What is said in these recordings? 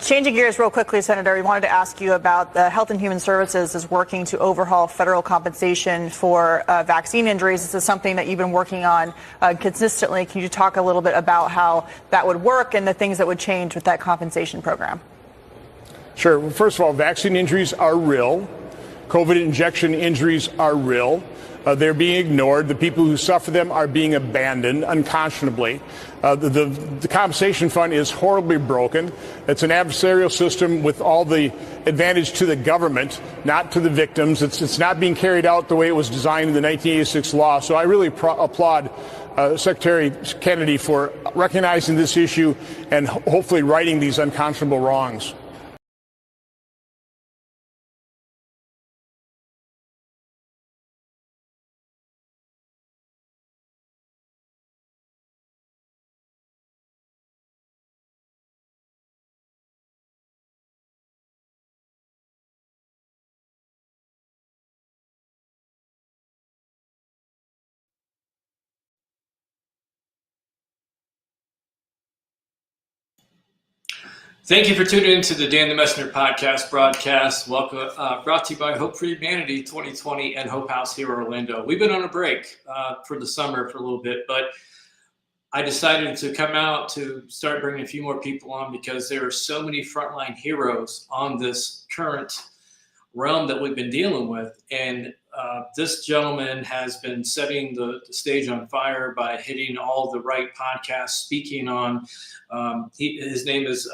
Changing gears real quickly, Senator, we wanted to ask you about the Health and Human Services is working to overhaul federal compensation for vaccine injuries. This is something that you've been working on consistently. Can you talk a little bit about how that would work and the things that would change with that compensation program? Sure. Well, first of all, vaccine injuries are real. COVID injection injuries are real. They're being ignored. The people who suffer them are being abandoned unconscionably. The compensation fund is horribly broken. It's an adversarial system with all the advantage to the government, not to the victims. It's not being carried out the way it was designed in the 1986 law. So I really applaud Secretary Kennedy for recognizing this issue and hopefully righting these unconscionable wrongs. Thank you for tuning into the Dan the Messenger podcast broadcast. Welcome, brought to you by Hope for Humanity 2020 and Hope House here in Orlando. We've been on a break for the summer for a little bit, but I decided to come out to start bringing a few more people on because there are so many frontline heroes on this current realm that we've been dealing with. And this gentleman has been setting the stage on fire by hitting all the right podcasts, speaking on, his name is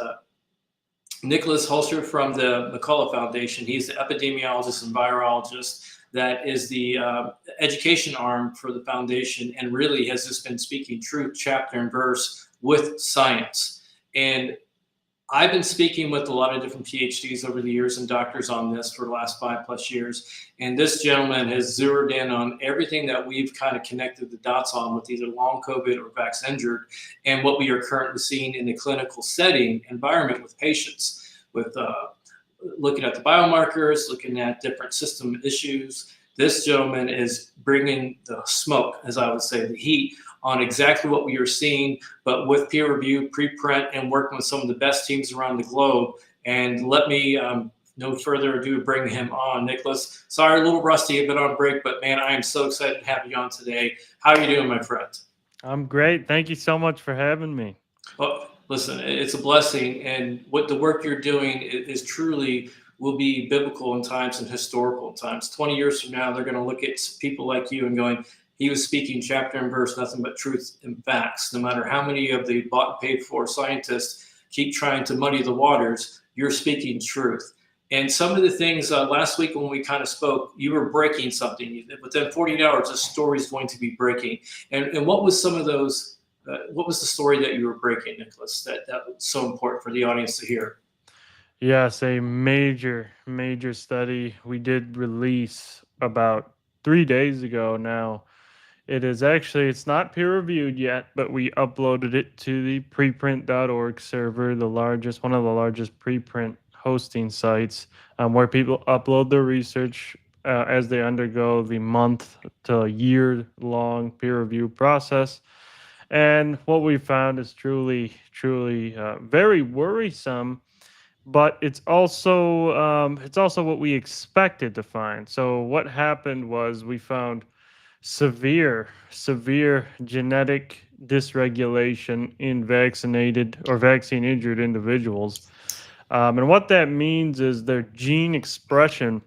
Nicolas Hulscher from the McCullough Foundation. He's the epidemiologist and virologist that is the education arm for the foundation and really has just been speaking truth, chapter and verse with science. And I've been speaking with a lot of different PhDs over the years and doctors on this for the last 5+ years. And this gentleman has zeroed in on everything that we've kind of connected the dots on with either long COVID or vaccine injured and what we are currently seeing in the clinical setting environment with patients, with looking at the biomarkers, looking at different system issues. This gentleman is bringing the smoke, as I would say, the heat on exactly what we are seeing, but with peer review, preprint, and working with some of the best teams around the globe. And let me, no further ado, bring him on. Nicolas, sorry, a little rusty, I've been on break, but man, I am so excited to have you on today. How are you doing, my friend? I'm great. Thank you so much for having me. Well, listen, it's a blessing, and what the work you're doing is truly will be biblical in times and historical in times. 20 years from now, they're going to look at people like you and going, he was speaking chapter and verse, nothing but truth and facts. No matter how many of the bought and paid for scientists keep trying to muddy the waters, you're speaking truth. And some of the things last week when we kind of spoke, you were breaking something. Within 48 hours, a story is going to be breaking. And what was some of those, what was the story that you were breaking, Nicolas, that was so important for the audience to hear? Yes, a major study we did release about 3 days ago now. It's not peer reviewed yet, but we uploaded it to the preprint.org server, one of the largest preprint hosting sites, where people upload their research as they undergo the month to year long peer review process. And what we found is truly very worrisome, but it's also what we expected to find. So what happened was we found severe genetic dysregulation in vaccinated or vaccine injured individuals. And what that means is their gene expression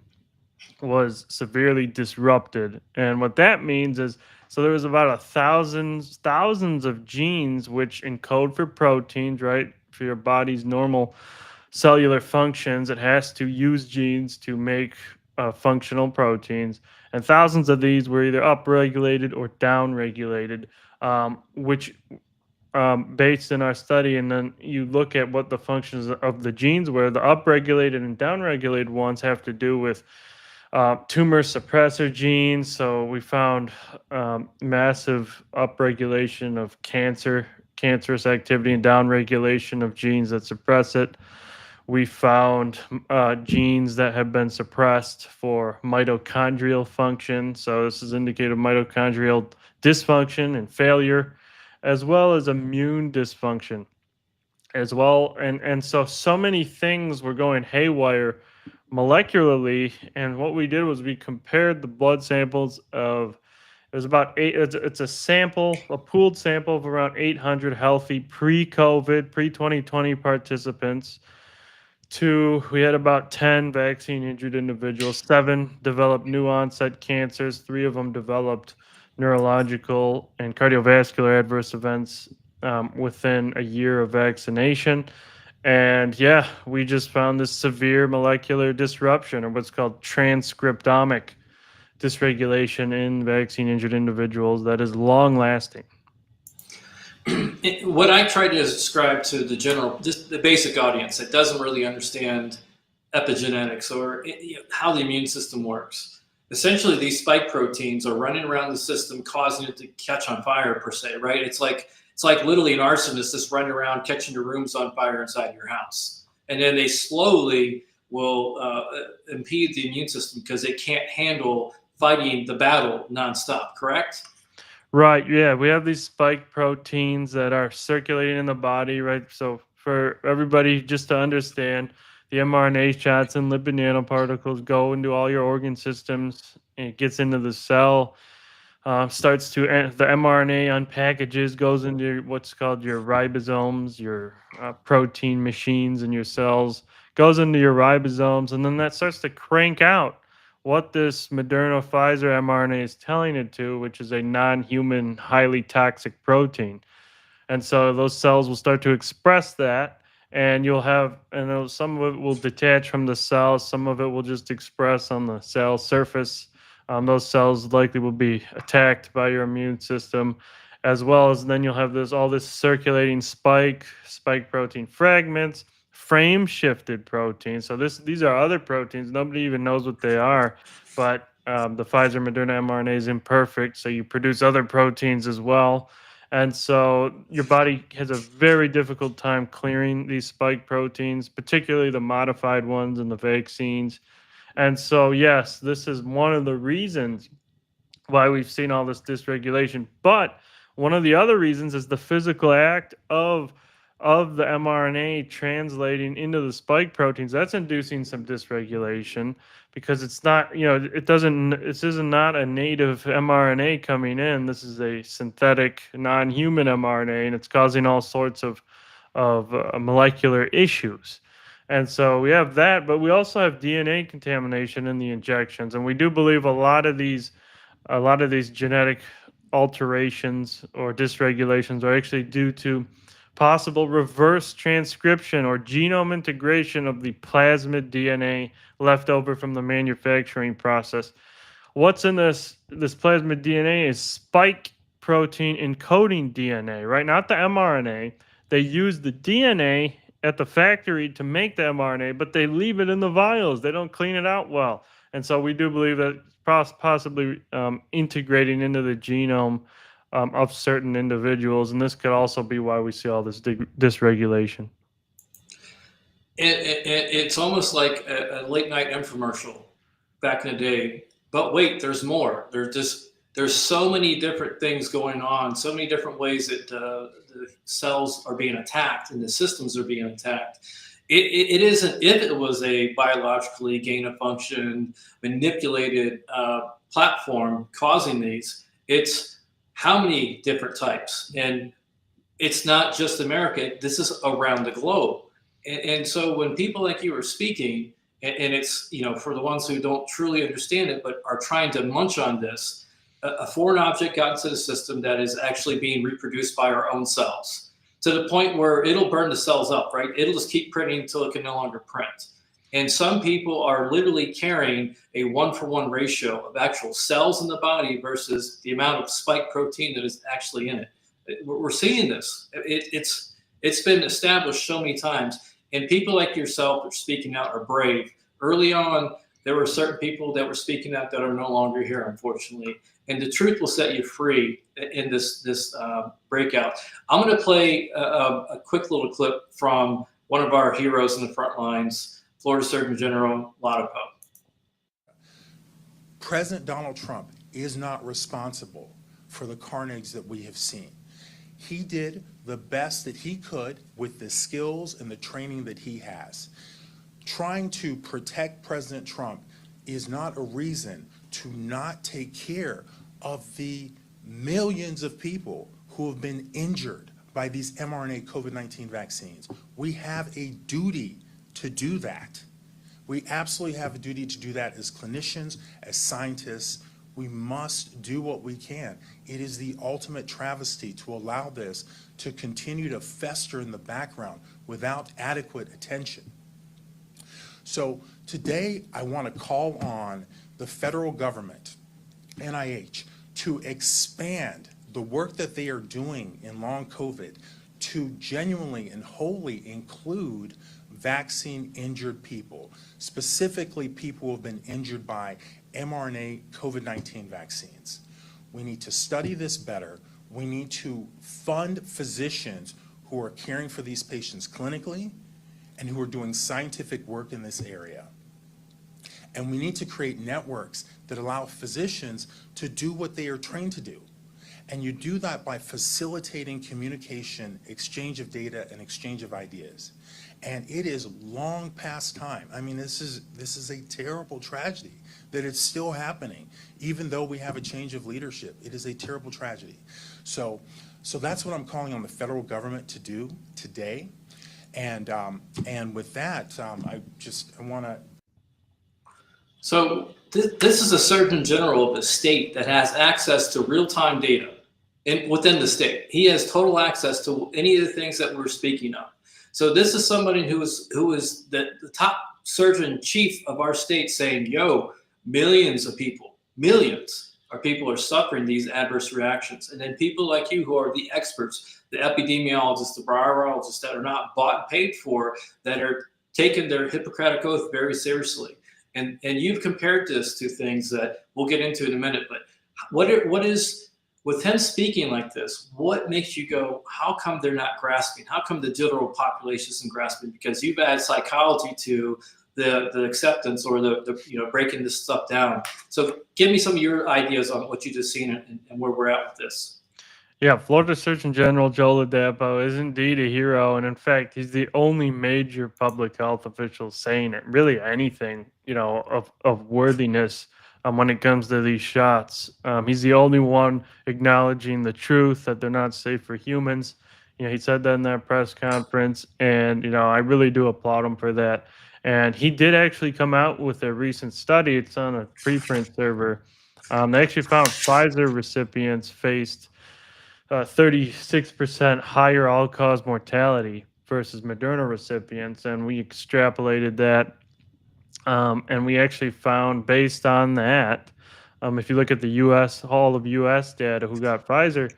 was severely disrupted. And what that means is, so there was about thousands of genes which encode for proteins, right? For your body's normal cellular functions, it has to use genes to make functional proteins. And thousands of these were either upregulated or downregulated, which based in our study, and then you look at what the functions of the genes were, the upregulated and downregulated ones have to do with tumor suppressor genes. So we found massive upregulation of cancerous activity and downregulation of genes that suppress it. We found genes that have been suppressed for mitochondrial function. So this is indicated of mitochondrial dysfunction and failure, as well as immune dysfunction. as well. And so many things were going haywire molecularly. And what we did was we compared the blood samples of, it was about it's a pooled sample of around 800 healthy pre-COVID, pre-2020 participants. We had about 10 vaccine injured individuals. 7 developed new onset cancers. 3 of them developed neurological and cardiovascular adverse events within a year of vaccination. And yeah, we just found this severe molecular disruption, or what's called transcriptomic dysregulation in vaccine injured individuals that is long lasting. What I try to describe to the basic audience that doesn't really understand epigenetics or how the immune system works. Essentially, these spike proteins are running around the system, causing it to catch on fire, per se, right? It's like literally an arsonist that's running around catching your rooms on fire inside your house. And then they slowly will impede the immune system because it can't handle fighting the battle nonstop, correct? Right. Yeah. We have these spike proteins that are circulating in the body, right? So for everybody just to understand, the mRNA shots and lipid nanoparticles go into all your organ systems, and it gets into the cell, the mRNA unpackages, goes into what's called your ribosomes, your protein machines in your cells, goes into your ribosomes, and then that starts to crank out what this Moderna Pfizer mRNA is telling it to, which is a non-human, highly toxic protein. And so those cells will start to express that, and some of it will detach from the cell, some of it will just express on the cell surface. Those cells likely will be attacked by your immune system, as well as then you'll have all this circulating spike protein fragments, frame shifted proteins. So these are other proteins. Nobody even knows what they are, but the Pfizer Moderna mRNA is imperfect, so you produce other proteins as well. And so your body has a very difficult time clearing these spike proteins, particularly the modified ones in the vaccines. And so, yes, this is one of the reasons why we've seen all this dysregulation. But one of the other reasons is the physical act of the mRNA translating into the spike proteins. That's inducing some dysregulation because it's not, this is not a native mRNA coming in. This is a synthetic non-human mRNA, and it's causing all sorts of molecular issues. And so we have that, but we also have DNA contamination in the injections. And we do believe a lot of these genetic alterations or dysregulations are actually due to possible reverse transcription or genome integration of the plasmid DNA left over from the manufacturing process. What's in this plasmid DNA is spike protein encoding DNA, right? Not the mRNA. They use the DNA at the factory to make the mRNA, but they leave it in the vials. They don't clean it out well. And so we do believe that possibly integrating into the genome of certain individuals, and this could also be why we see all this dysregulation. It's almost like a late night infomercial back in the day. But wait, there's more. There's so many different things going on, so many different ways that the cells are being attacked and the systems are being attacked. It isn't if it was a biologically gain-of-function manipulated platform causing these. It's how many different types, and it's not just America. This is around the globe. And so when people like you are speaking, and it's for the ones who don't truly understand it but are trying to munch on this, a foreign object got into the system that is actually being reproduced by our own cells, to the point where it'll burn the cells up, right? It'll just keep printing until it can no longer print. And some people are literally carrying a 1-for-1 ratio of actual cells in the body versus the amount of spike protein that is actually in it. We're seeing this. It's been established so many times. And people like yourself that are speaking out are brave. Early on, there were certain people that were speaking out that are no longer here, unfortunately. And the truth will set you free in this breakout. I'm going to play a quick little clip from one of our heroes in the front lines, Florida Surgeon General Latipo. President Donald Trump is not responsible for the carnage that we have seen. He did the best that he could with the skills and the training that he has. Trying to protect President Trump is not a reason to not take care of the millions of people who have been injured by these mRNA COVID-19 vaccines. We have a duty to do that. We absolutely have a duty to do that as clinicians, as scientists. We must do what we can. It is the ultimate travesty to allow this to continue to fester in the background without adequate attention. So today I want to call on the federal government, NIH, to expand the work that they are doing in long COVID to genuinely and wholly include vaccine injured people, specifically people who have been injured by mRNA COVID-19 vaccines. We need to study this better. We need to fund physicians who are caring for these patients clinically and who are doing scientific work in this area. And we need to create networks that allow physicians to do what they are trained to do. And you do that by facilitating communication, exchange of data, and exchange of ideas. And it is long past time. I mean, this is a terrible tragedy that it's still happening, even though we have a change of leadership. It is a terrible tragedy. So that's what I'm calling on the federal government to do today. And with that, I want to. So this is a Surgeon General of a state that has access to real-time data within the state. He has total access to any of the things that we're speaking of. So this is somebody who is the top surgeon chief of our state saying, yo, millions of people are suffering these adverse reactions. And then people like you who are the experts, the epidemiologists, the virologists that are not bought and paid for, that are taking their Hippocratic Oath very seriously. And you've compared this to things that we'll get into in a minute, but what is, with him speaking like this, what makes you go, how come they're not grasping? How come the general population isn't grasping? Because you've added psychology to the acceptance or the breaking this stuff down. So give me some of your ideas on what you just seen and where we're at with this. Yeah, Florida Surgeon General Joe Ladapo is indeed a hero, and in fact, he's the only major public health official saying it, really anything, of worthiness when it comes to these shots. He's the only one acknowledging the truth that they're not safe for humans. He said that in that press conference, and I really do applaud him for that. And he did actually come out with a recent study. It's on a preprint server. They actually found Pfizer recipients faced 36% higher all-cause mortality versus Moderna recipients, and we extrapolated that, and we actually found, based on that, if you look at the U.S., all of U.S. data who got Pfizer,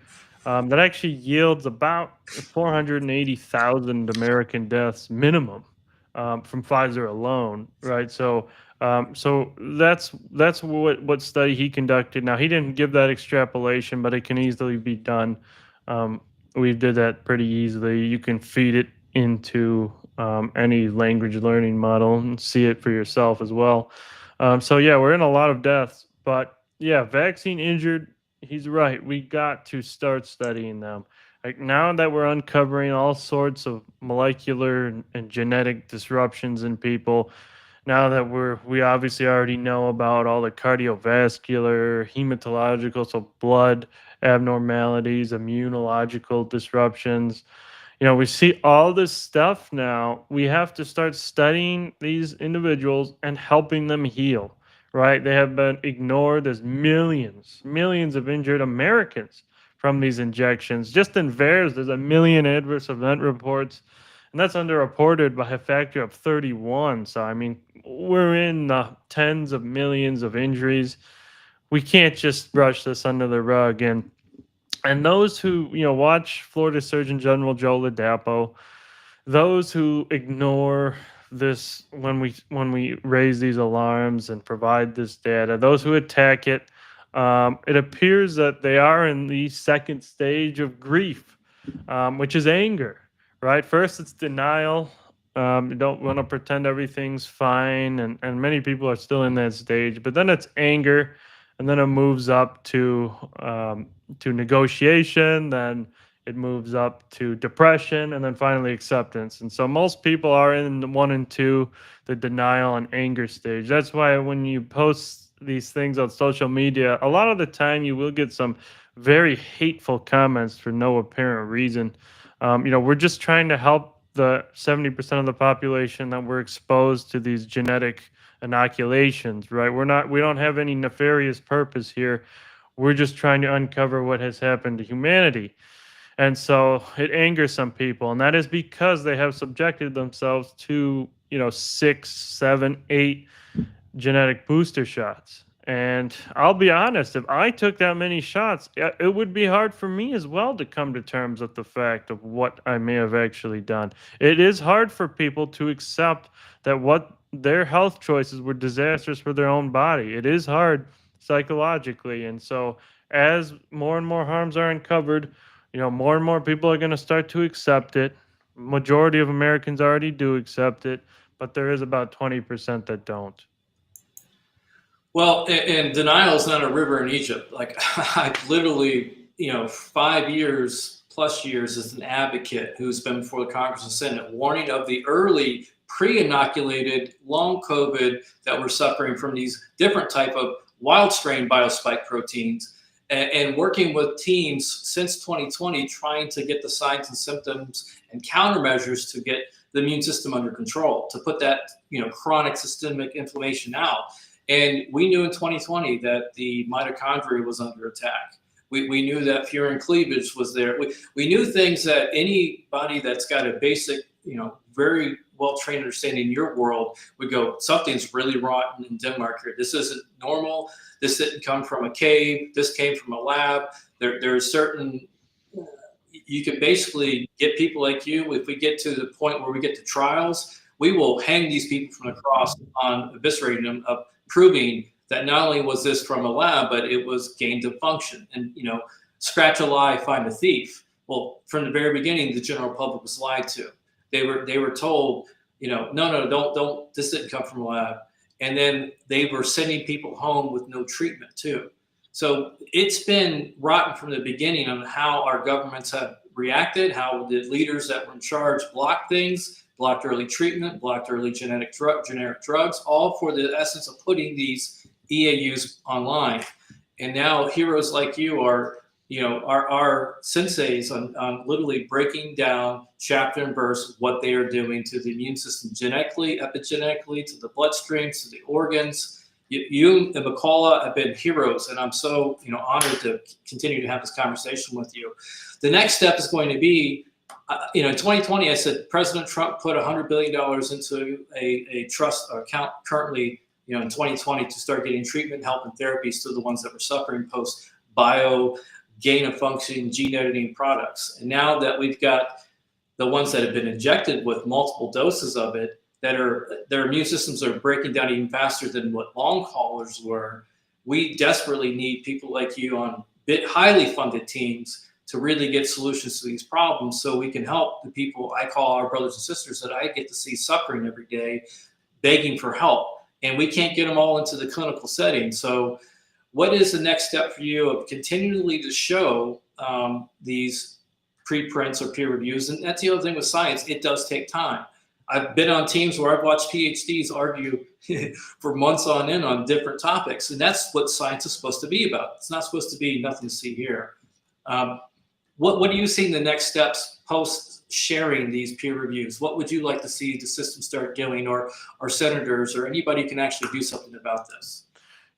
that actually yields about 480,000 American deaths minimum from Pfizer alone, right? So that's what study he conducted. Now, he didn't give that extrapolation, but it can easily be done. We did that pretty easily. You can feed it into any language learning model and see it for yourself as well. So yeah, we're in a lot of deaths, but yeah, vaccine injured, he's right. We got to start studying them. Like, now that we're uncovering all sorts of molecular and genetic disruptions in people, now that we obviously already know about all the cardiovascular, hematological, so blood abnormalities, immunological disruptions, we see all this stuff now. We have to start studying these individuals and helping them heal, right? They have been ignored. There's millions of injured Americans from these injections. Just in VAERS, there's 1 million adverse event reports, and that's underreported by a factor of 31. So, I mean, we're in the tens of millions of injuries. We can't just brush this under the rug. And those who, watch Florida Surgeon General Joe Ladapo, those who ignore this when we raise these alarms and provide this data, those who attack it, it appears that they are in the second stage of grief, which is anger, right? First, it's denial. You don't want to pretend everything's fine, and many people are still in that stage. But then it's anger, and then it moves up to negotiation. Then it moves up to depression, and then finally acceptance. And so most people are in the 1 and 2, the denial and anger stage. That's why when you post these things on social media, a lot of the time you will get some very hateful comments for no apparent reason. We're just trying to help the 70% of the population that were exposed to these genetic inoculations, right? We don't have any nefarious purpose here. We're just trying to uncover what has happened to humanity. And so it angers some people, and that is because they have subjected themselves to, 6, 7, 8 genetic booster shots. And I'll be honest, if I took that many shots, it would be hard for me as well to come to terms with the fact of what I may have actually done. It is hard for people to accept that what their health choices were disastrous for their own body. It is hard psychologically. And so as more and more harms are uncovered, more and more people are going to start to accept it. Majority of Americans already do accept it, but there is about 20% that don't. Well, and denial is not a river in Egypt. Like I've literally, 5 years plus years as an advocate who's been before the Congress and Senate warning of the early pre-inoculated long COVID that were suffering from these different type of wild strain biospike proteins, and working with teams since 2020, trying to get the signs and symptoms and countermeasures to get the immune system under control, to put that, chronic systemic inflammation out. And we knew in 2020 that the mitochondria was under attack. We knew that furin cleavage was there. We knew things that anybody that's got a basic, very well-trained understanding in your world would go, something's really rotten in Denmark here. This isn't normal. This didn't come from a cave. This came from a lab. There's certain, you can basically get people like you, if we get to the point where we get to trials, we will hang these people from the cross on eviscerating them, of proving that not only was this from a lab, but it was gain of function. And, scratch a lie, find a thief. Well, from the very beginning, the general public was lied to. They were told, no, don't, this didn't come from a lab. And then they were sending people home with no treatment too. So it's been rotten from the beginning on how our governments have reacted, how the leaders that were in charge blocked things, blocked early treatment, blocked early generic drugs, all for the essence of putting these EAUs online. And now heroes like you are, our senseis on literally breaking down chapter and verse what they are doing to the immune system genetically, epigenetically, to the bloodstream, to the organs. You and McCullough have been heroes, and I'm so honored to continue to have this conversation with you. The next step is going to be, in 2020, I said President Trump put $100 billion into a trust account currently, in 2020 to start getting treatment, help, and therapies to the ones that were suffering post bio gain of function gene editing products. And now that we've got the ones that have been injected with multiple doses of it, their immune systems are breaking down even faster than what long haulers were, we desperately need people like you on highly funded teams to really get solutions to these problems, so we can help the people I call our brothers and sisters that I get to see suffering every day, begging for help. And we can't get them all into the clinical setting. So what is the next step for you of continually to show these preprints or peer reviews? And that's the other thing with science, it does take time. I've been on teams where I've watched PhDs argue for months on end on different topics. And that's what science is supposed to be about. It's not supposed to be nothing to see here. What do you see in the next steps post sharing these peer reviews? What would you like to see the system start doing, or senators or anybody can actually do something about this?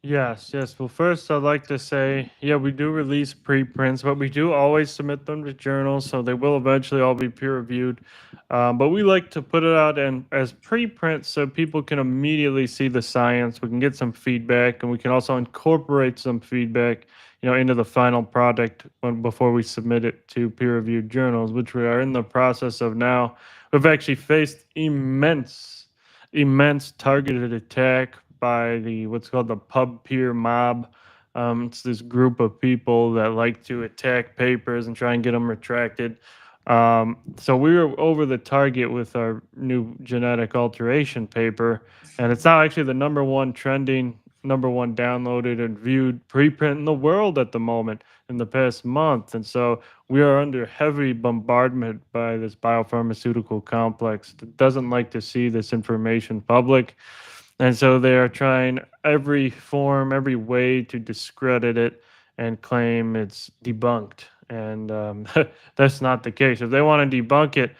Yes. Well, first, I'd like to say, yeah, we do release preprints, but we do always submit them to journals, so they will eventually all be peer reviewed. But we like to put it out as preprints so people can immediately see the science. We can get some feedback, and we can also incorporate some feedback, into the final product before we submit it to peer reviewed journals, which we are in the process of now. We've actually faced immense targeted attack by what's called the pub peer mob. It's this group of people that like to attack papers and try and get them retracted. So we were over the target with our new genetic alteration paper, and it's now actually the number one trending, number one downloaded and viewed preprint in the world at the moment. in the past month. And so we are under heavy bombardment by this biopharmaceutical complex that doesn't like to see this information public. And so they are trying every form, every way to discredit it and claim it's debunked. And that's not the case. If they want to debunk it,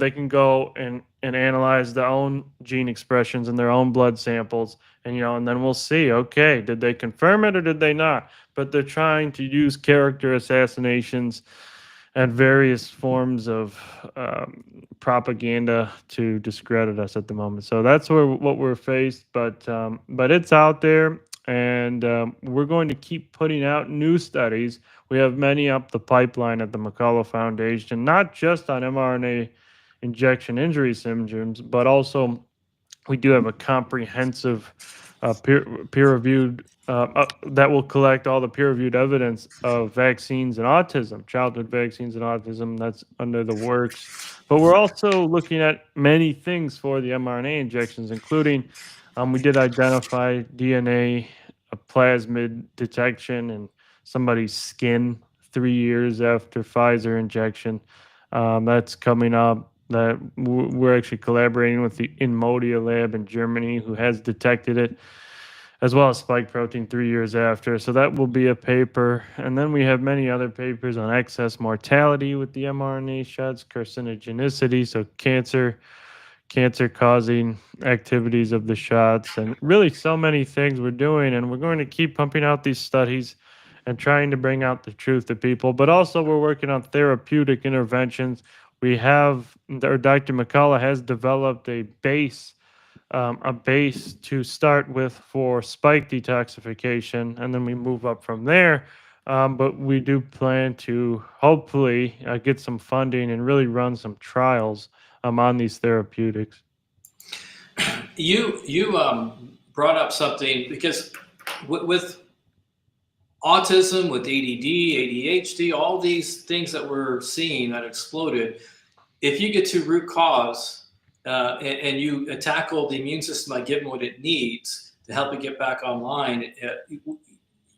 they can go and analyze their own gene expressions in their own blood samples, and then we'll see, okay, did they confirm it or did they not? But they're trying to use character assassinations and various forms of propaganda to discredit us at the moment. So that's what we're faced, but it's out there, and we're going to keep putting out new studies. We have many up the pipeline at the McCullough Foundation, not just on mRNA injection injury syndromes, but also we do have a comprehensive peer-reviewed that will collect all the peer-reviewed evidence of vaccines and autism, childhood vaccines and autism. That's under the works. But we're also looking at many things for the mRNA injections, including we did identify DNA plasmid detection in somebody's skin 3 years after Pfizer injection. That's coming up. That we're actually collaborating with the Inmodia lab in Germany, who has detected it, as well as spike protein 3 years after. So that will be a paper. And then we have many other papers on excess mortality with the mRNA shots, carcinogenicity, so cancer-causing activities of the shots, and really so many things we're doing. And we're going to keep pumping out these studies and trying to bring out the truth to people. But also we're working on therapeutic interventions. We have, or Dr. McCullough has developed a base to start with for spike detoxification, and then we move up from there. But we do plan to hopefully get some funding and really run some trials on these therapeutics. You brought up something, because with autism, with ADD, ADHD, all these things that we're seeing that exploded, if you get to root cause and you tackle the immune system by giving what it needs to help it get back online,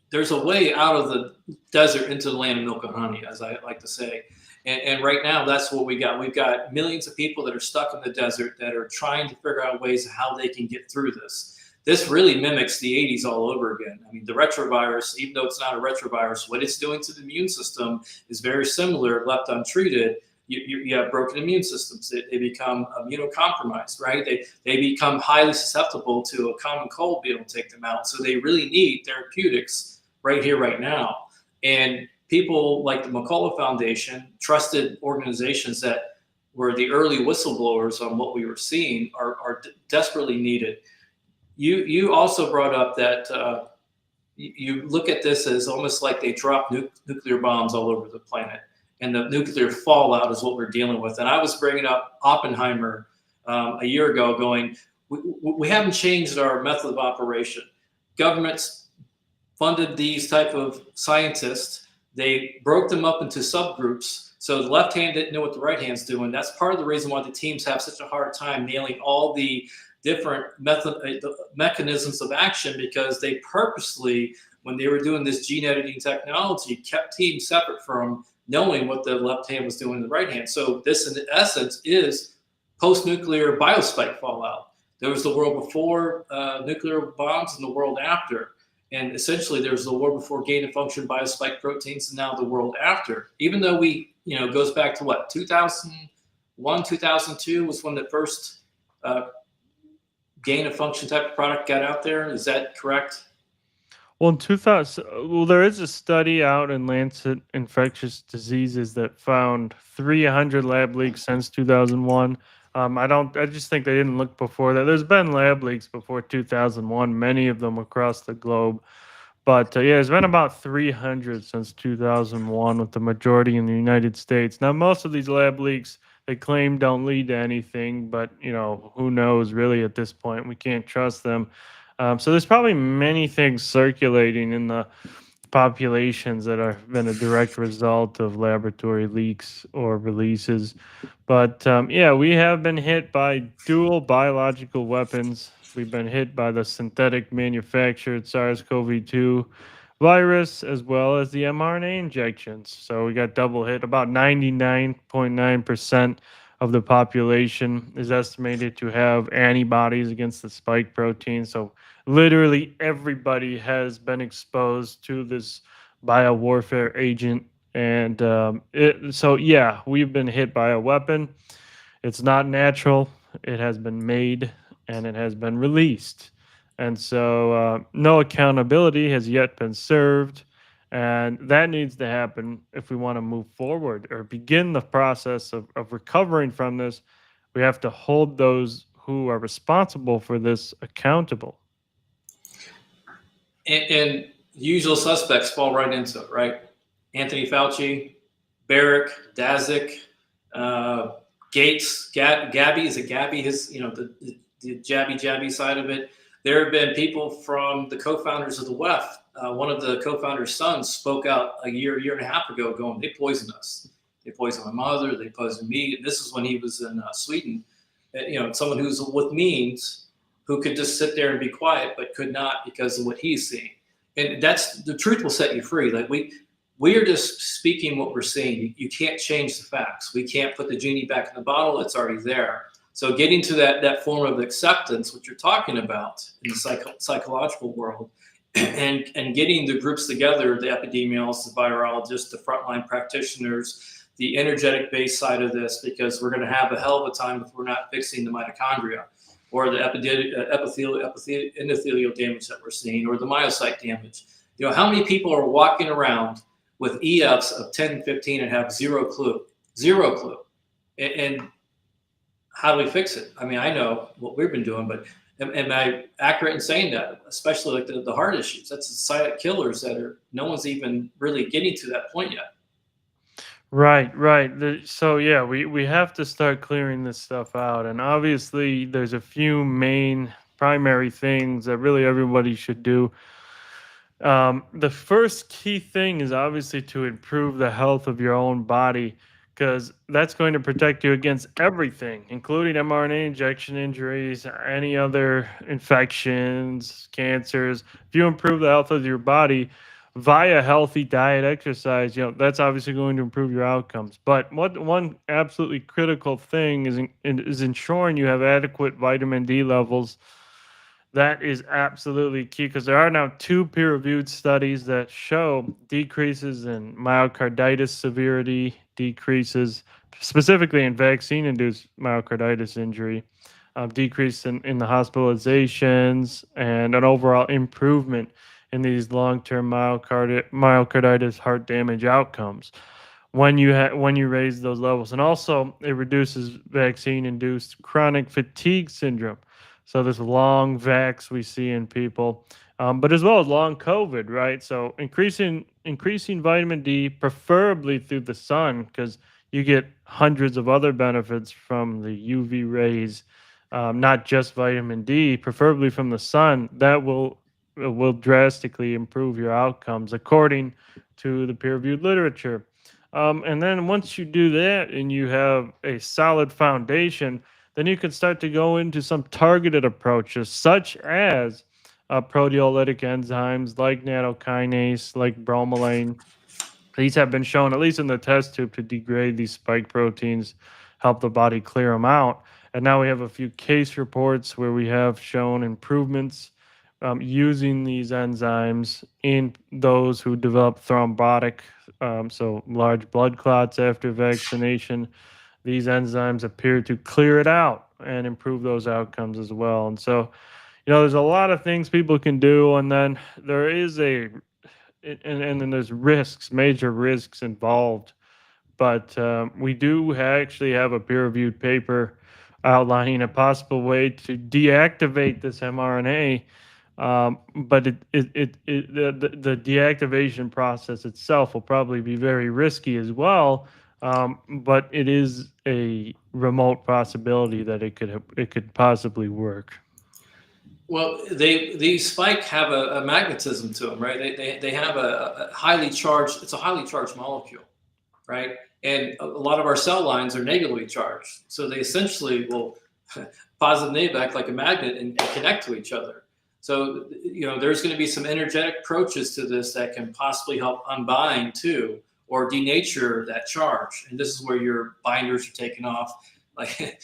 there's a way out of the desert into the land of milk and honey, as I like to say. And right now, that's what we got. We've got millions of people that are stuck in the desert that are trying to figure out ways of how they can get through this. This really mimics the 80s all over again. I mean, the retrovirus, even though it's not a retrovirus, what it's doing to the immune system is very similar. Left untreated, you have broken immune systems. They become immunocompromised, right? They become highly susceptible to a common cold being able to take them out. So they really need therapeutics right here, right now. And people like the McCullough Foundation, trusted organizations that were the early whistleblowers on what we were seeing, are desperately needed. You also brought up that you look at this as almost like they drop nuclear bombs all over the planet, and the nuclear fallout is what we're dealing with. And I was bringing up Oppenheimer a year ago, going, we haven't changed our method of operation. Governments funded these type of scientists. They broke them up into subgroups. So the left hand didn't know what the right hand's doing. That's part of the reason why the teams have such a hard time nailing all the different mechanisms of action, because they purposely, when they were doing this gene editing technology, kept teams separate from knowing what the left hand was doing in the right hand. So this, in essence, is post-nuclear biospike fallout. There was the world before nuclear bombs and the world after. And essentially, there was the world before gain-of-function biospike proteins, and now the world after. Even though we, goes back to what, 2001, 2002 was when the first gain-of-function type of product got out there. Is that correct? Well, in 2000, there is a study out in Lancet Infectious Diseases that found 300 lab leaks since 2001. I just think they didn't look before that. There's been lab leaks before 2001, many of them across the globe. But there's been about 300 since 2001, with the majority in the United States. Now, most of these lab leaks, they claim don't lead to anything, but who knows really at this point. We can't trust them. So there's probably many things circulating in the populations that have been a direct result of laboratory leaks or releases. But we have been hit by dual biological weapons. We've been hit by the synthetic manufactured SARS-CoV-2, virus as well as the mRNA injections. So we got double hit. About 99.9% of the population is estimated to have antibodies against the spike protein. So literally everybody has been exposed to this biowarfare agent. And so, yeah, we've been hit by a weapon. It's not natural. It has been made and it has been released. And so no accountability has yet been served. And that needs to happen if we want to move forward or begin the process of recovering from this. We have to hold those who are responsible for this accountable. And usual suspects fall right into it, right? Anthony Fauci, Barrick, Daszak, Gates, Gabby, is it Gabby? His, the jabby side of it. There have been people from the co-founders of the WEF. One of the co-founders' sons spoke out a year and a half ago going, they poisoned us. They poisoned my mother. They poisoned me. And this is when he was in Sweden. Someone who's with means who could just sit there and be quiet, but could not because of what he's seeing. And that's the truth will set you free. Like we are just speaking what we're seeing. You can't change the facts. We can't put the genie back in the bottle. It's already there. So getting to that form of acceptance, what you're talking about in the psychological world, and getting the groups together, the epidemiologists, the virologists, the frontline practitioners, the energetic base side of this, because we're going to have a hell of a time if we're not fixing the mitochondria or the endothelial damage that we're seeing, or the myocyte damage. How many people are walking around with EFs of 10, 15 and have zero clue? And how do we fix it? I mean, I know what we've been doing, but am I accurate in saying that? Especially like the heart issues. That's the silent killers that no one's even really getting to that point yet. Right. So yeah, we have to start clearing this stuff out. And obviously there's a few main primary things that really everybody should do. The first key thing is obviously to improve the health of your own body, because that's going to protect you against everything, including mRNA injection injuries, any other infections, cancers. If you improve the health of your body via healthy diet, exercise, that's obviously going to improve your outcomes. But one absolutely critical thing is ensuring you have adequate vitamin D levels. That is absolutely key, because there are now 2 peer-reviewed studies that show decreases in myocarditis severity, decreases specifically in vaccine-induced myocarditis injury, decrease in the hospitalizations, and an overall improvement in these long-term myocarditis heart damage outcomes when you raise those levels. And also it reduces vaccine-induced chronic fatigue syndrome. So this long vax we see in people, but as well as long COVID, right? So increasing vitamin D, preferably through the sun, because you get hundreds of other benefits from the UV rays, not just vitamin D, preferably from the sun. That will drastically improve your outcomes according to the peer-reviewed literature. And then once you do that and you have a solid foundation, then you can start to go into some targeted approaches, such as proteolytic enzymes like nattokinase, like bromelain. These have been shown, at least in the test tube, to degrade these spike proteins, help the body clear them out. And now we have a few case reports where we have shown improvements using these enzymes in those who develop thrombotic, so large blood clots after vaccination. These enzymes appear to clear it out and improve those outcomes as well. And so, there's a lot of things people can do, and then there is and then there's major risks involved. But we do actually have a peer-reviewed paper outlining a possible way to deactivate this mRNA. But the deactivation process itself will probably be very risky as well. But it is a remote possibility that it could possibly work. Well, these spike have a magnetism to them, right? They have a highly charged. It's a highly charged molecule, right? And a lot of our cell lines are negatively charged, so they essentially will positive negative act like a magnet and connect to each other. So, there's going to be some energetic approaches to this that can possibly help unbind too, or denature that charge. And this is where your binders are taken off. Like,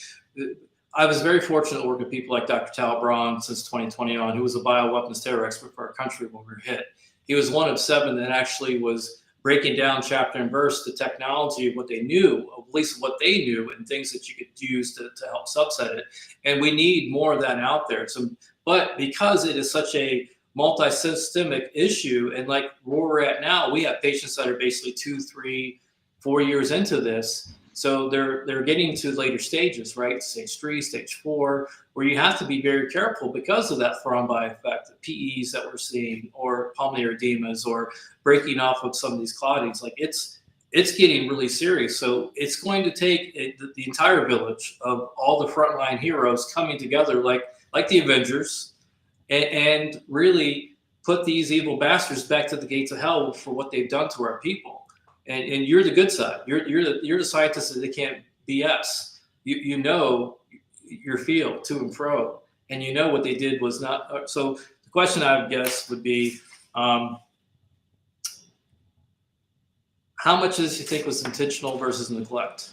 I was very fortunate to work with people like Dr. Tal Braun since 2020 on, who was a bioweapons terror expert for our country when we were hit. He was one of 7 that actually was breaking down chapter and verse the technology of what they knew, at least what they knew, and things that you could use to help subset it. And we need more of that out there. So, but because it is such a multi-systemic issue, and like where we're at now, we have patients that are basically 2, 3, 4 years into this. So they're getting to later stages, right? Stage 3, stage 4, where you have to be very careful because of that thrombi effect, the PEs that we're seeing, or pulmonary edemas, or breaking off of some of these clottings. Like it's getting really serious. So it's going to take the entire village of all the frontline heroes coming together, like the Avengers, and really put these evil bastards back to the gates of hell for what they've done to our people. And you're the good side. You're the scientist that they can't BS. You know your field to and fro, and you know what they did was not. So the question I would guess would be, how much of this you think was intentional versus neglect?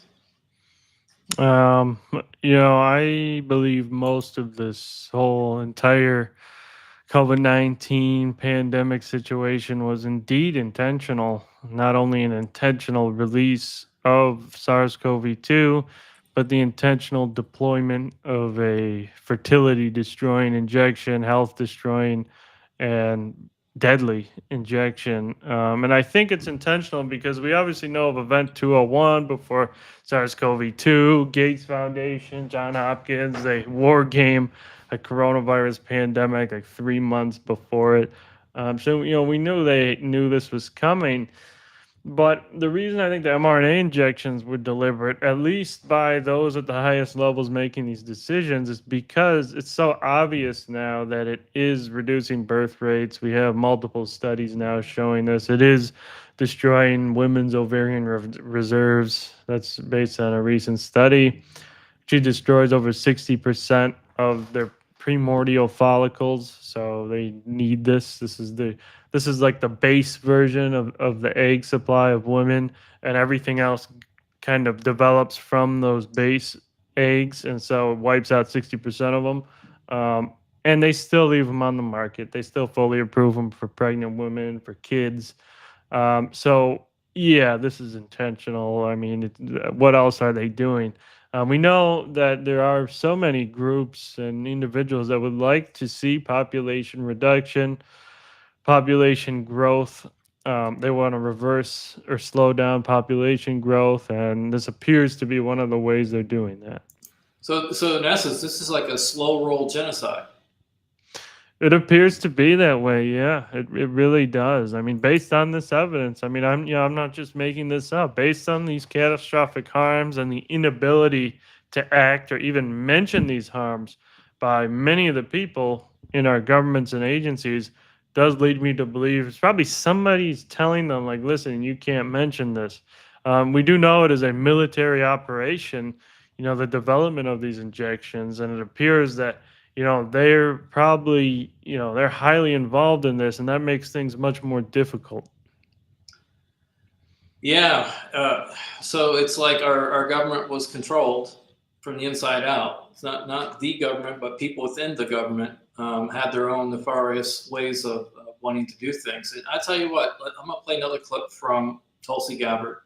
I believe most of this whole entire COVID-19 pandemic situation was indeed intentional, not only an intentional release of SARS-CoV-2, but the intentional deployment of a fertility destroying injection, health destroying, and deadly injection. And I think it's intentional because we obviously know of Event 201 before SARS-CoV-2, Gates Foundation, Johns Hopkins, they war game a coronavirus pandemic like 3 months before it. So we knew they knew this was coming. But the reason I think the mRNA injections were deliberate, at least by those at the highest levels making these decisions, is because it's so obvious now that it is reducing birth rates. We have multiple studies now showing this. It is destroying women's ovarian reserves. That's based on a recent study. She destroys over 60% of their primordial follicles, so they need this. This is like the base version of the egg supply of women, and everything else kind of develops from those base eggs, and so it wipes out 60% of them. And they still leave them on the market. They still fully approve them for pregnant women, for kids. So yeah, this is intentional. I mean, what else are they doing? We know that there are so many groups and individuals that would like to see population reduction, population growth. They want to reverse or slow down population growth, and this appears to be one of the ways they're doing that. So in essence, this is like a slow roll genocide. It appears to be that way, yeah. It really does. I mean, based on this evidence, I mean, I'm not just making this up. Based on these catastrophic harms and the inability to act or even mention these harms by many of the people in our governments and agencies, does lead me to believe it's probably somebody's telling them, like, listen, you can't mention this. We do know it is a military operation, the development of these injections, and it appears that they're probably, they're highly involved in this, and that makes things much more difficult. Yeah. So it's like our government was controlled from the inside out. It's not the government, but people within the government had their own nefarious ways of wanting to do things. And I tell you what, I'm going to play another clip from Tulsi Gabbard.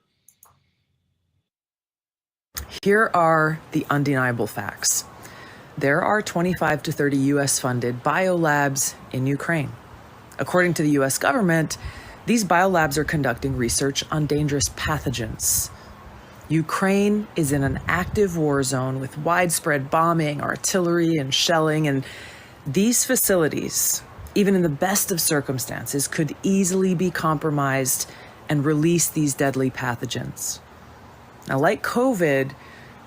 Here are the undeniable facts. There are 25 to 30 U.S.-funded biolabs in Ukraine. According to the U.S. government, these biolabs are conducting research on dangerous pathogens. Ukraine is in an active war zone with widespread bombing, artillery, and shelling, and these facilities, even in the best of circumstances, could easily be compromised and release these deadly pathogens. Now, like COVID,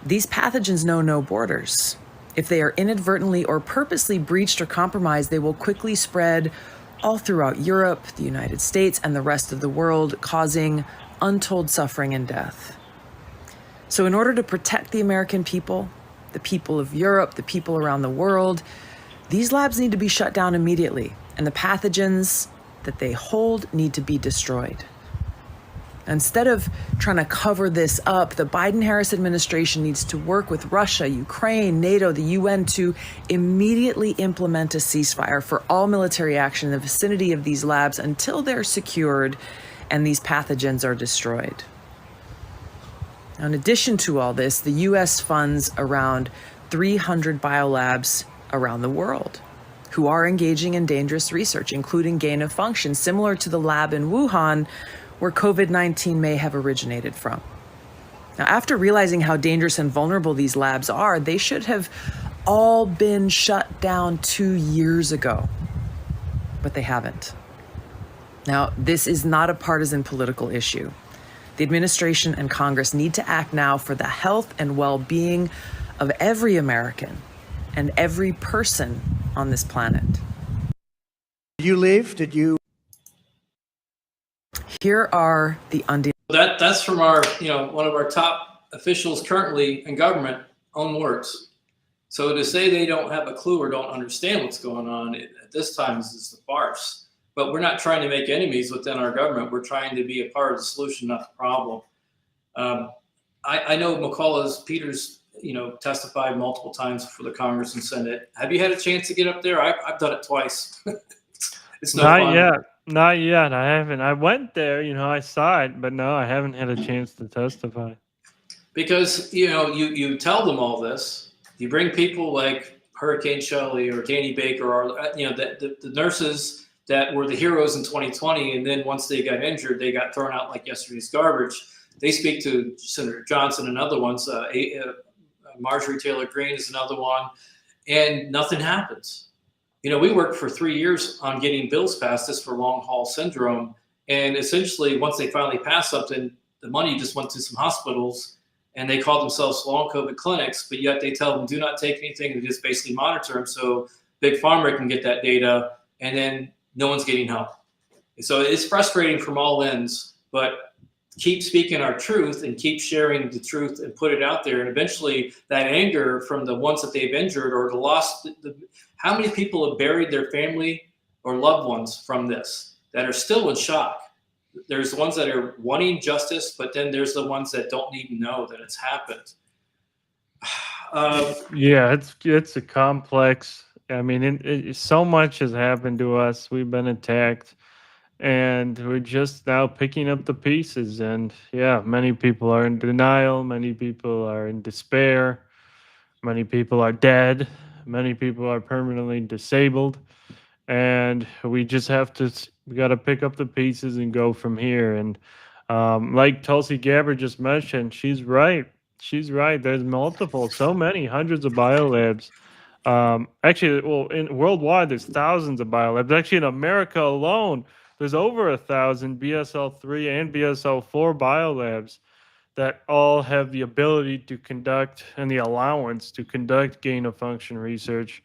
these pathogens know no borders. If they are inadvertently or purposely breached or compromised, they will quickly spread all throughout Europe, the United States, and the rest of the world, causing untold suffering and death. So in order to protect the American people, the people of Europe, the people around the world, These labs need to be shut down immediately, and the pathogens that they hold need to be destroyed. Instead of trying to cover this up, the Biden-Harris administration needs to work with Russia, Ukraine, NATO, the UN to immediately implement a ceasefire for all military action in the vicinity of these labs until they're secured and these pathogens are destroyed. Now, in addition to all this, the U.S. funds around 300 biolabs around the world who are engaging in dangerous research, including gain of function, similar to the lab in Wuhan, where COVID-19 may have originated from. Now, after realizing how dangerous and vulnerable these labs are, they should have all been shut down 2 years ago, but they haven't. Now, this is not a partisan political issue. The administration and Congress need to act now for the health and well-being of every American and every person on this planet. Did you leave? Did you? Here are the That's from our, one of our top officials currently in government, own words. So to say they don't have a clue or don't understand what's going on at this time is just a farce. But we're not trying to make enemies within our government. We're trying to be a part of the solution, not the problem. I know Peters, testified multiple times for the Congress and Senate. Have you had a chance to get up there? I've done it twice. It's no fun. Not yet. I haven't. I went there, I saw it, but no, I haven't had a chance to testify. Because, you tell them all this. You bring people like Hurricane Shelley or Danny Baker or, the nurses that were the heroes in 2020. And then once they got injured, they got thrown out like yesterday's garbage. They speak to Senator Johnson and other ones. Marjorie Taylor Greene is another one. And nothing happens. We worked for 3 years on getting bills passed this for long haul syndrome. And essentially, once they finally passed something, the money just went to some hospitals and they called themselves long COVID clinics, but yet they tell them do not take anything and just basically monitor them so Big Pharma can get that data and then no one's getting help. And so it's frustrating from all ends, but keep speaking our truth and keep sharing the truth and put it out there. And eventually that anger from the ones that they've injured or the lost, how many people have buried their family or loved ones from this that are still in shock? There's the ones that are wanting justice, but then there's the ones that don't even know that it's happened. Yeah, it's a complex. I mean, so much has happened to us. We've been attacked, and we're just now picking up the pieces. And yeah, many people are in denial. Many people are in despair. Many people are dead. Many people are permanently disabled. And we just we got to pick up the pieces and go from here. And like Tulsi Gabbard just mentioned, she's right. There's so many hundreds of biolabs. Worldwide, there's thousands of biolabs. Actually, in America alone, there's over 1,000 BSL-3 and BSL-4 biolabs that all have the ability to conduct and the allowance to conduct gain-of-function research.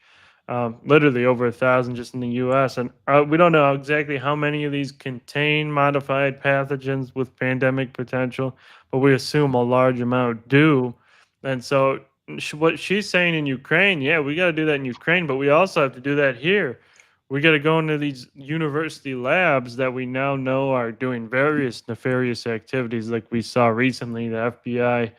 Literally over 1,000 just in the U.S. And we don't know exactly how many of these contain modified pathogens with pandemic potential, but we assume a large amount do. And so what she's saying in Ukraine, yeah, we got to do that in Ukraine, but we also have to do that here. We got to go into these university labs that we now know are doing various nefarious activities, like we saw recently. The FBI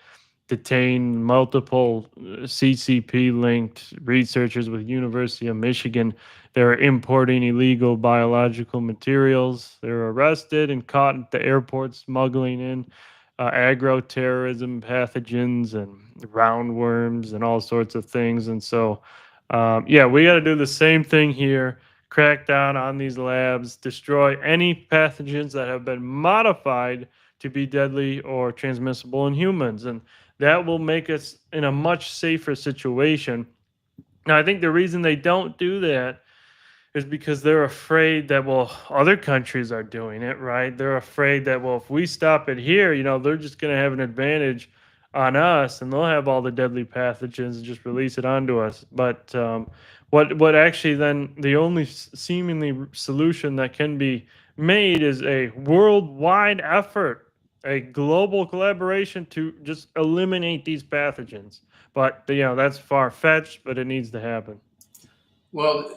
detained multiple CCP-linked researchers with University of Michigan. They're importing illegal biological materials. They're arrested and caught at the airport smuggling in agro-terrorism pathogens and roundworms and all sorts of things. And so, we got to do the same thing here. Crack down on these labs, destroy any pathogens that have been modified to be deadly or transmissible in humans. And that will make us in a much safer situation. Now, I think the reason they don't do that is because they're afraid that, other countries are doing it, right? They're afraid that, if we stop it here, they're just going to have an advantage on us and they'll have all the deadly pathogens and just release it onto us. But what actually then the only seemingly solution that can be made is a worldwide effort, a global collaboration to just eliminate these pathogens. But, that's far-fetched, but it needs to happen. Well,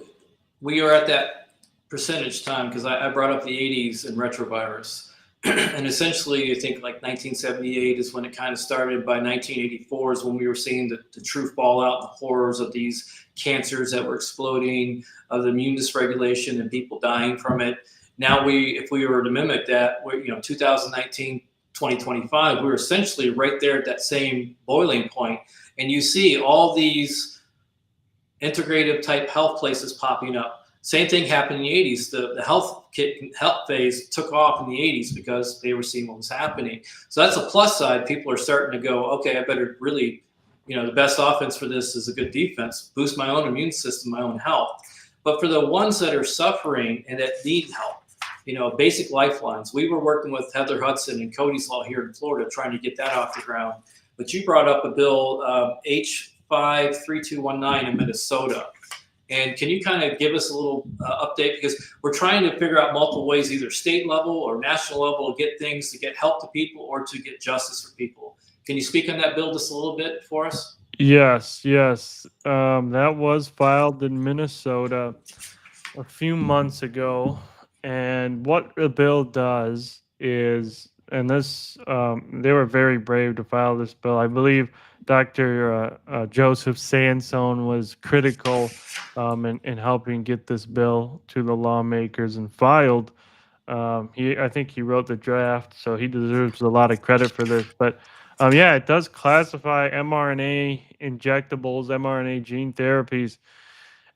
we are at that percentage time because I brought up the 80s and retrovirus. And essentially, I think like 1978 is when it kind of started. By 1984 is when we were seeing the true fallout, the horrors of these cancers that were exploding, of the immune dysregulation and people dying from it. Now, if we were to mimic that, 2019, 2025, we're essentially right there at that same boiling point. And you see all these integrative type health places popping up. Same thing happened in the 80s. The health phase took off in the 80s because they were seeing what was happening. So that's a plus side. People are starting to go, okay, I better really, the best offense for this is a good defense, boost my own immune system, my own health. But for the ones that are suffering and that need help, basic lifelines. We were working with Heather Hudson and Cody's Law here in Florida, trying to get that off the ground. But you brought up a bill, H53219 in Minnesota. And can you kind of give us a little update? Because we're trying to figure out multiple ways, either state level or national level, to get things, to get help to people or to get justice for people. Can you speak on that bill just a little bit for us? Yes. That was filed in Minnesota a few months ago. And what the bill does is, and this, they were very brave to file this bill. I believe Dr. Joseph Sansone was critical in helping get this bill to the lawmakers and filed. I think he wrote the draft, so he deserves a lot of credit for this. But it does classify mRNA injectables, mRNA gene therapies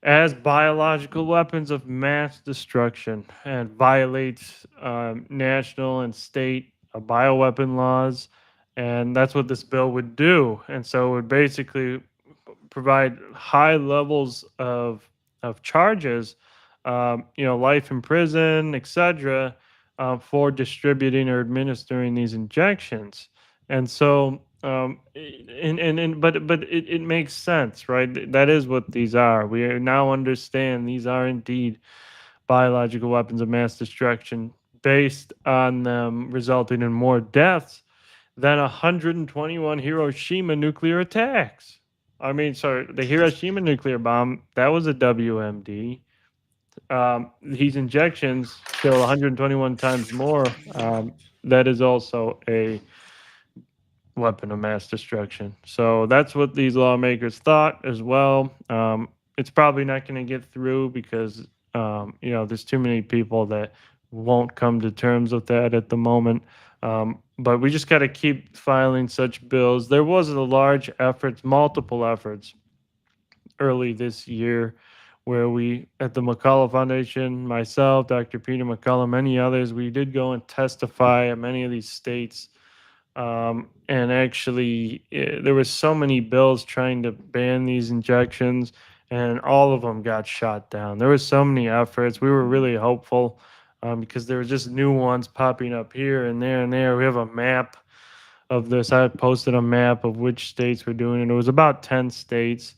as biological weapons of mass destruction and violates national and state bioweapon laws. And that's what this bill would do. And so it would basically provide high levels of charges, life in prison, etc., for distributing or administering these injections. And so, but it makes sense, right? That is what these are. We now understand these are indeed biological weapons of mass destruction, based on them resulting in more deaths than 121 Hiroshima nuclear attacks. I mean, sorry, the Hiroshima nuclear bomb, that was a WMD. These injections kill 121 times more. That is also a weapon of mass destruction. So that's what these lawmakers thought as well. It's probably not going to get through because, there's too many people that won't come to terms with that at the moment. But we just got to keep filing such bills. There was a large effort, multiple efforts early this year where we, at the McCullough Foundation, myself, Dr. Peter McCullough, many others, we did go and testify at many of these states. And actually, there was so many bills trying to ban these injections, and all of them got shot down. There was so many efforts. We were really hopeful because there were just new ones popping up here and there and there. We have a map of this. I posted a map of which states were doing it. It was about 10 states.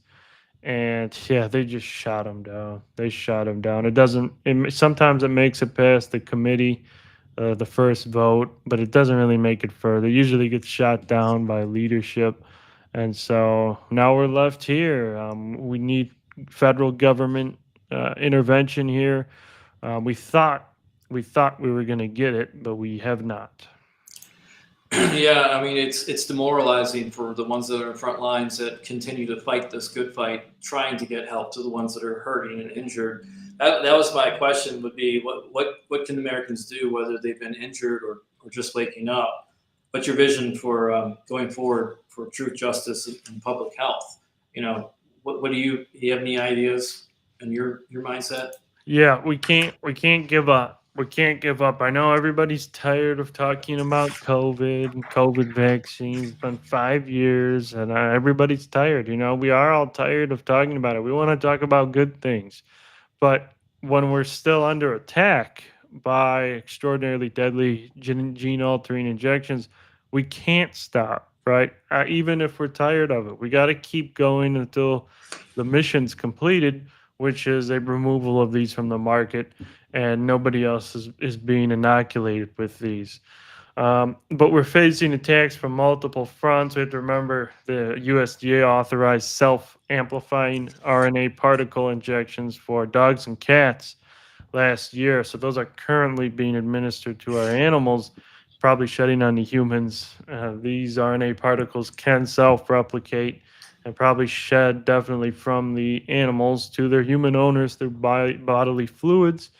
And they just shot them down. They shot them down. Sometimes it makes it past the committee, the first vote, but it doesn't really make it further. It usually gets shot down by leadership. And so now we're left here. We need federal government intervention here. We thought we were going to get it, but we have not. Yeah, I mean, it's demoralizing for the ones that are in front lines that continue to fight this good fight, trying to get help to the ones that are hurting and injured. That was my question, would be what can Americans do, whether they've been injured or just waking up? What's your vision for going forward for truth, justice, and public health? What do you have any ideas in your mindset? Yeah, we can't give up. We can't give up. I know everybody's tired of talking about COVID and COVID vaccines. It's been 5 years, and everybody's tired. We are all tired of talking about it. We want to talk about good things. But when we're still under attack by extraordinarily deadly gene-altering injections, we can't stop, right? Even if we're tired of it. We got to keep going until the mission's completed, which is a removal of these from the market, and nobody else is being inoculated with these. But we're facing attacks from multiple fronts. We have to remember the USDA authorized self-amplifying RNA particle injections for dogs and cats last year. So those are currently being administered to our animals, probably shedding on the humans. These RNA particles can self-replicate and probably shed definitely from the animals to their human owners through bodily fluids.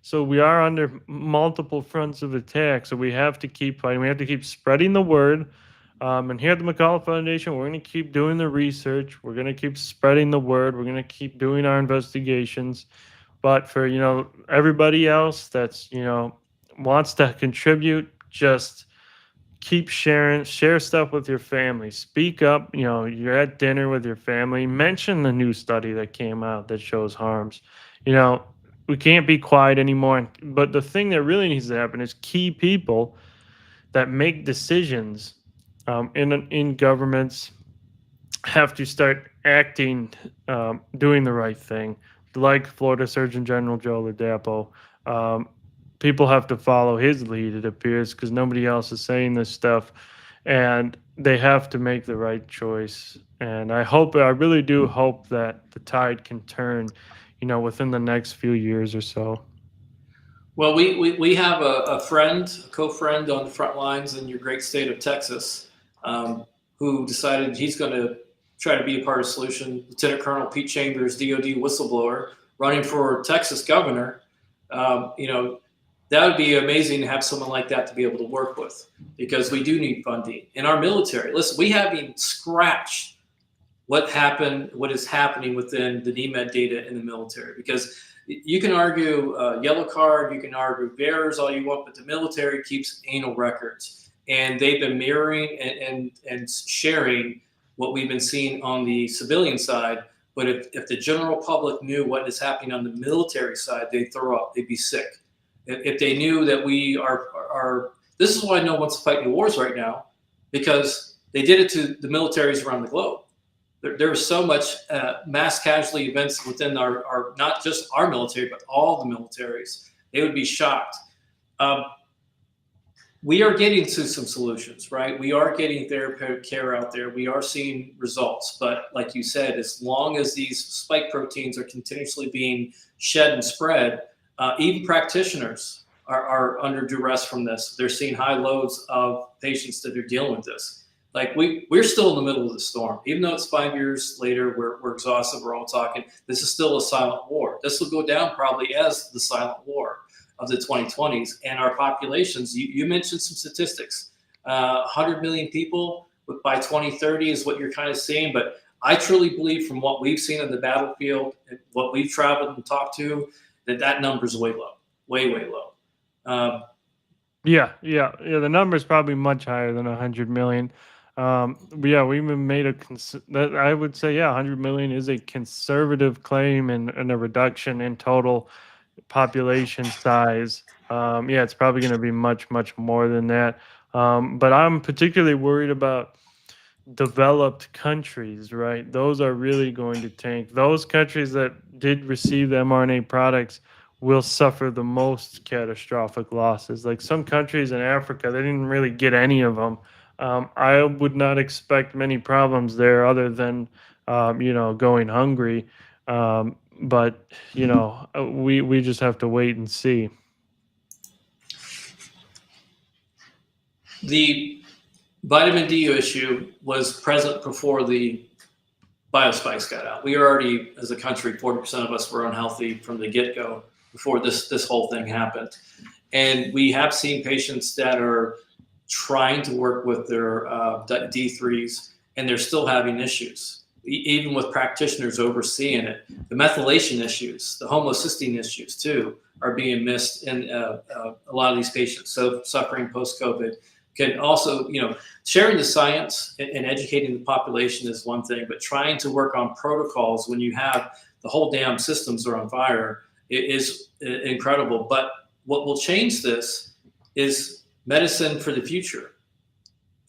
So we are under multiple fronts of attack. So we have to keep fighting. We have to keep spreading the word. And here at the McCullough Foundation, we're going to keep doing the research. We're going to keep spreading the word. We're going to keep doing our investigations. But for, everybody else that's, wants to contribute, just keep sharing, share stuff with your family. Speak up, you're at dinner with your family. Mention the new study that came out that shows harms. We can't be quiet anymore. But the thing that really needs to happen is key people that make decisions in governments have to start acting, doing the right thing, like Florida Surgeon General Joe Ladapo. People have to follow his lead, it appears, because nobody else is saying this stuff, and they have to make the right choice. And I really do hope that the tide can turn, within the next few years or so. Well, we have a co-friend on the front lines in your great state of Texas, who decided he's going to try to be a part of the solution. Lieutenant Colonel Pete Chambers, DOD whistleblower, running for Texas governor. That would be amazing to have someone like that to be able to work with, because we do need funding in our military. Listen, we haven't scratched what is happening within the DMED data in the military, because you can argue yellow card, you can argue bearers all you want, but the military keeps anal records, and they've been mirroring and sharing what we've been seeing on the civilian side. But if the general public knew what is happening on the military side, they'd throw up, they'd be sick. If they knew that we are this is why no one's fighting wars right now, because they did it to the militaries around the globe. There's so much mass casualty events within our not just our military, but all the militaries. They would be shocked. We are getting to some solutions, right? We are getting therapeutic care out there. We are seeing results. But like you said, as long as these spike proteins are continuously being shed and spread, even practitioners are under duress from this. They're seeing high loads of patients that are dealing with this. Like we're still in the middle of the storm. Even though it's 5 years later, we're exhausted, we're all talking. This is still a silent war. This will go down probably as the silent war of the 2020s. And our populations, you mentioned some statistics, 100 million people by 2030 is what you're kind of seeing. But I truly believe from what we've seen on the battlefield and what we've traveled and talked to, that number's way low, way low. Yeah. The number is probably much higher than 100 million. We even made I would say, 100 million is a conservative claim and a reduction in total population size. It's probably going to be much, much more than that. But I'm particularly worried about developed countries, right? Those are really going to tank. Those countries that did receive the mRNA products will suffer the most catastrophic losses. Like some countries in Africa, they didn't really get any of them. I would not expect many problems there other than, going hungry. But, we just have to wait and see. The vitamin D issue was present before the biospikes got out. We were already, as a country, 40% of us were unhealthy from the get-go before this whole thing happened. And we have seen patients that are trying to work with their D3s, and they're still having issues, even with practitioners overseeing it. The methylation issues, the homocysteine issues, too, are being missed in a lot of these patients. So suffering post-COVID can also, sharing the science and educating the population is one thing, but trying to work on protocols when you have the whole damn systems are on fire is incredible. But what will change this is medicine for the future.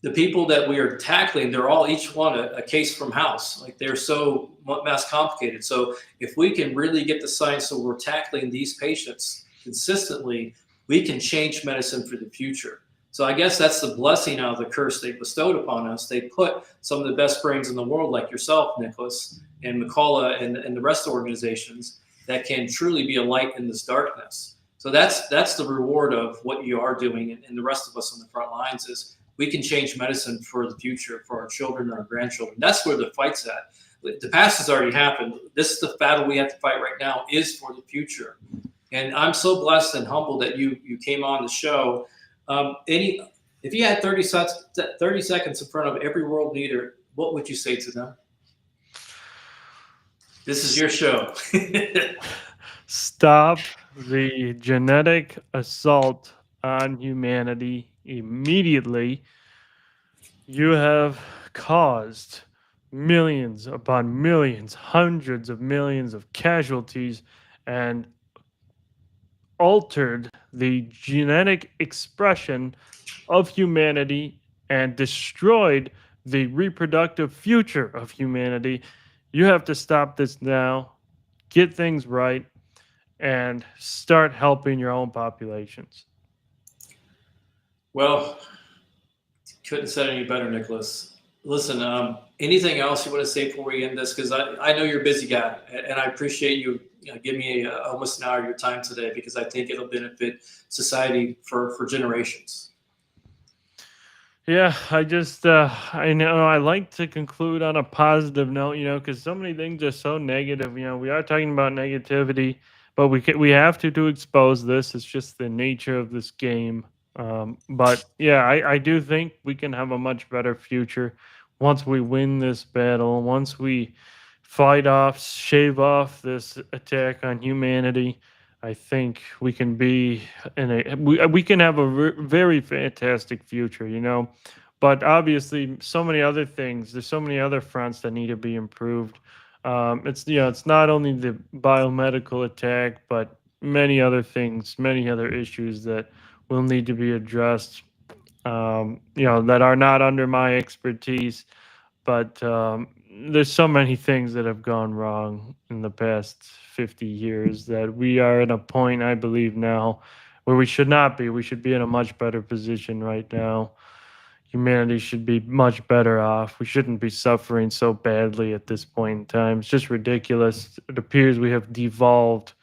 The people that we are tackling, they're all each one a case from house. Like they're so mass complicated. So if we can really get the science so we're tackling these patients consistently, we can change medicine for the future. So I guess that's the blessing out of the curse they bestowed upon us. They put some of the best brains in the world, like yourself, Nicholas, and McCullough, and the rest of the organizations that can truly be a light in this darkness. So that's the reward of what you are doing, and the rest of us on the front lines is we can change medicine for the future, for our children and our grandchildren. That's where the fight's at. The past has already happened. This is the battle we have to fight right now, is for the future. And I'm so blessed and humbled that you came on the show. If you had 30 seconds in front of every world leader, what would you say to them? This is your show. Stop the genetic assault on humanity immediately. You have caused millions upon millions, hundreds of millions of casualties, and altered the genetic expression of humanity and destroyed the reproductive future of humanity. You have to stop this now, get things right, and start helping your own populations. Well, couldn't have said any better, Nicholas. Listen, anything else you want to say before we end this? Because I know you're a busy guy, and I appreciate you give me almost an hour of your time today, because I think it'll benefit society for generations. Yeah, I know I like to conclude on a positive note, because so many things are so negative. We are talking about negativity, but we have to expose this. It's just the nature of this game. But yeah, I do think we can have a much better future once we win this battle, once we shave off this attack on humanity. I think we can be we can have a very fantastic future, but obviously so many other things, there's so many other fronts that need to be improved. It's not only the biomedical attack, but many other things, many other issues that will need to be addressed, that are not under my expertise. But there's so many things that have gone wrong in the past 50 years that we are at a point, I believe now, where we should not be. We should be in a much better position right now. Humanity should be much better off. We shouldn't be suffering so badly at this point in time. It's just ridiculous. It appears we have devolved,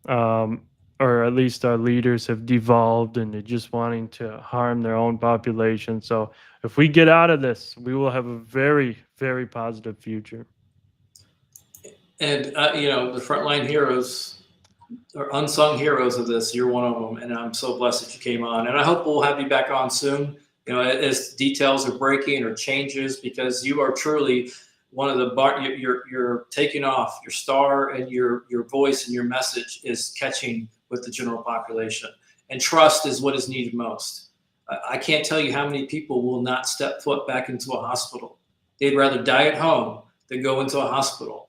or at least our leaders have devolved into just wanting to harm their own population. So if we get out of this, we will have a very, very positive future. And, the frontline heroes or unsung heroes of this, you're one of them. And I'm so blessed that you came on. And I hope we'll have you back on soon, as details are breaking or changes, because you are truly one of the you're taking off. Your star and your voice and your message is catching with the general population. And trust is what is needed most. I can't tell you how many people will not step foot back into a hospital. They'd rather die at home than go into a hospital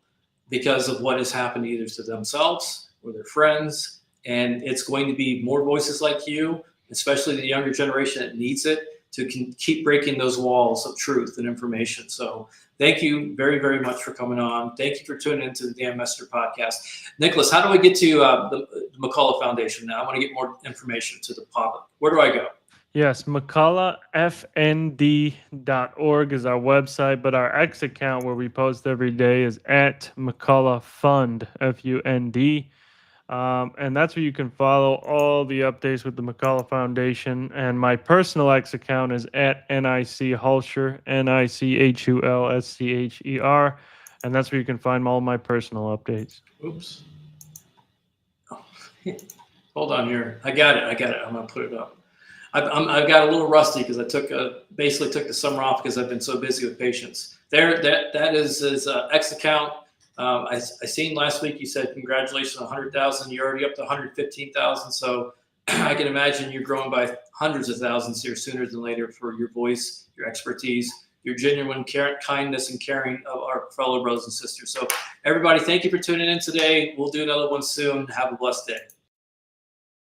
because of what has happened either to themselves or their friends. And it's going to be more voices like you, especially the younger generation that needs it, to keep breaking those walls of truth and information. So thank you very, very much for coming on. Thank you for tuning into the Dan Messenger podcast. Nicholas, how do I get to the McCullough Foundation now? I want to get more information to the public. Where do I go? Yes, McCulloughFND.org is our website, but our X account where we post every day is at McCullough Fund, F-U-N-D. And that's where you can follow all the updates with the McCullough Foundation. And my personal X account is at NIC Hulscher, NICHULSCHER. And that's where you can find all my personal updates. Oops. Oh. Hold on here. I got it. I'm going to put it up. I've got a little rusty because I basically took the summer off because I've been so busy with patients. That is his X account. I seen last week you said congratulations on 100,000. You're already up to 115,000. So I can imagine you're growing by hundreds of thousands here sooner than later for your voice, your expertise, your genuine kindness and caring of our fellow brothers and sisters. So everybody, thank you for tuning in today. We'll do another one soon. Have a blessed day.